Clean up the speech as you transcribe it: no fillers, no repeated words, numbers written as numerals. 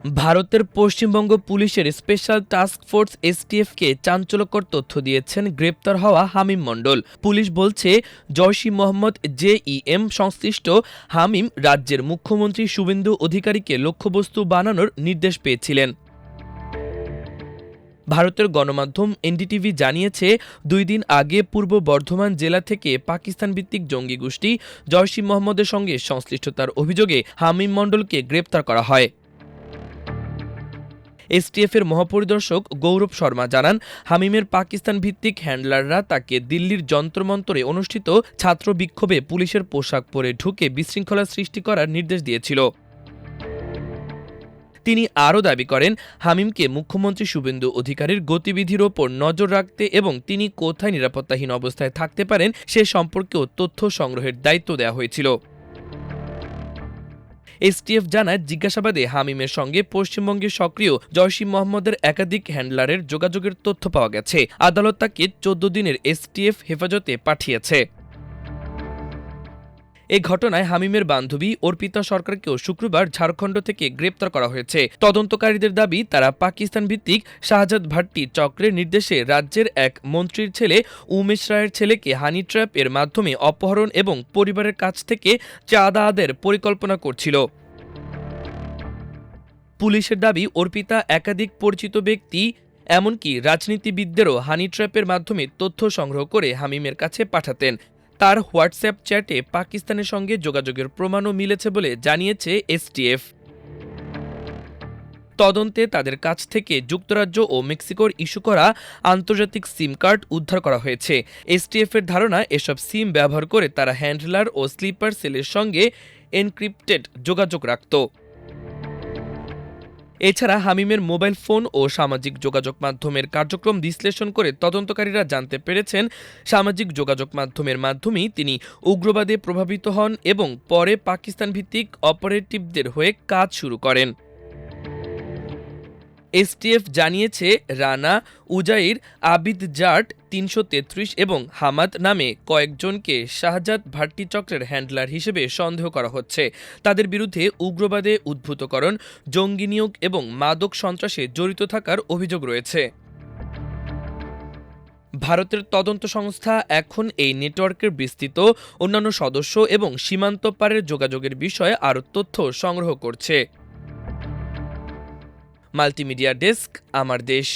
ভারতের পশ্চিমবঙ্গ পুলিশের special task force এসটিএফকে চাঞ্চল্যকর তথ্য দিয়েছেন গ্রেপ্তার হওয়া হামিম মণ্ডল। পুলিশ বলছে, জইশ-ই-মহম্মদ জেইএম সংশ্লিষ্ট হামিম রাজ্যের মুখ্যমন্ত্রী শুভেন্দু অধিকারীকে লক্ষ্যবস্তু বানানোর নির্দেশ পেয়েছিলেন। ভারতের গণমাধ্যম এনডিটিভি জানিয়েছে, 2 দিন আগে পূর্ব বর্ধমান জেলা থেকে পাকিস্তান ভিত্তিক জঙ্গি গোষ্ঠী জইশ-ই-মহম্মদের সঙ্গে সংশ্লিষ্টতার অভিযোগে হামিম মণ্ডলকে গ্রেপ্তার করা হয়। এসটিএফের মহাপরিদর্শক গৌরব শর্মা জানান, হামিমের পাকিস্তান ভিত্তিক হ্যান্ডলাররা তাকে দিল্লির যন্ত্রমন্তরে অনুষ্ঠিত ছাত্র বিক্ষোভে পুলিশের পোশাক পরে ঢুকে বিশৃঙ্খলা সৃষ্টি করার নির্দেশ দিয়েছিল। তিনি আরও দাবি করেন, হামিমকে মুখ্যমন্ত্রী শুভেন্দু অধিকারীর গতিবিধির ওপর নজর রাখতে এবং তিনি কোথায় নিরাপত্তাহীন অবস্থায় থাকতে পারেন সে সম্পর্কেও তথ্য সংগ্রহের দায়িত্ব দেওয়া হয়েছিল। এসটিএফ জানায়, জিজ্ঞাসাবাদে হামিমের সঙ্গে পশ্চিমবঙ্গের সক্রিয় জইশ-ই-মহম্মদের একাধিক হ্যান্ডলারের যোগাযোগের তথ্য পাওয়া গেছে। আদালত তাকে 14 দিনের এসটিএফ হেফাজতে পাঠিয়েছে। এ ঘটনায় হামিমের বান্ধবী অর্পিতা সরকারকেও শুক্রবার ঝাড়খণ্ড থেকে গ্রেপ্তার করা হয়েছে। তদন্তকারীদের দাবি, তারা পাকিস্তান ভিত্তিক শাহজাদ ভাট্টি চক্রের নির্দেশে রাজ্যের এক মন্ত্রীর ছেলে উমেশ রায়ের ছেলেকে হানি ট্র্যাপ এর মাধ্যমে অপহরণ এবং পরিবারের কাছ থেকে চাঁদা আদায়ের পরিকল্পনা করছিল। পুলিশের দাবি, অর্পিতা একাধিক পরিচিত ব্যক্তি এমনকি রাজনীতিবিদদেরও হানি ট্র্যাপের মাধ্যমে তথ্য সংগ্রহ করে হামিমের কাছে পাঠাতেন। তার হোয়াটসঅ্যাপ চ্যাটে পাকিস্তানের সঙ্গে যোগাযোগের প্রমাণও মিলেছে বলে জানিয়েছে এসটিএফ। তদন্তে তাদের কাছ থেকে যুক্তরাজ্য ও মেক্সিকোর ইস্যু করা আন্তর্জাতিক সিম কার্ড উদ্ধার করা হয়েছে। এসটিএফের ধারণা, এসব সিম ব্যবহার করে তারা হ্যান্ডলার ও স্লিপার সেলের সঙ্গে এনক্রিপ্টেড যোগাযোগ রাখত। এছাড়া হামিমের মোবাইল ফোন ও সামাজিক যোগাযোগ মাধ্যমের কার্যক্রম বিশ্লেষণ করে তদন্তকারীরা জানতে পেরেছেন, সামাজিক যোগাযোগ মাধ্যমের মাধ্যমেই তিনি উগ্রবাদে প্রভাবিত হন এবং পরে পাকিস্তান ভিত্তিক অপারেটিভদের হয়ে কাজ শুরু করেন। এসটিএফ জানিয়েছে, রানা, উজাইর, আবিদ জাট ৩৩৩ এবং হামাদ নামে কয়েকজনকে শাহজাদ ভাট্টি চক্রের হ্যান্ডলার হিসেবে সন্দেহ করা হচ্ছে। তাদের বিরুদ্ধে উগ্রবাদে উদ্বুদ্ধকরণ, জঙ্গি নিয়োগ এবং মাদক সন্ত্রাসে জড়িত থাকার অভিযোগ রয়েছে। ভারতের তদন্ত সংস্থা এখন এই নেটওয়ার্কের বিস্তৃত অন্যান্য সদস্য এবং সীমান্ত পারের যোগাযোগের বিষয়ে আরও তথ্য সংগ্রহ করছে। মাল্টিমিডিয়া ডেস্ক, আমার দেশ।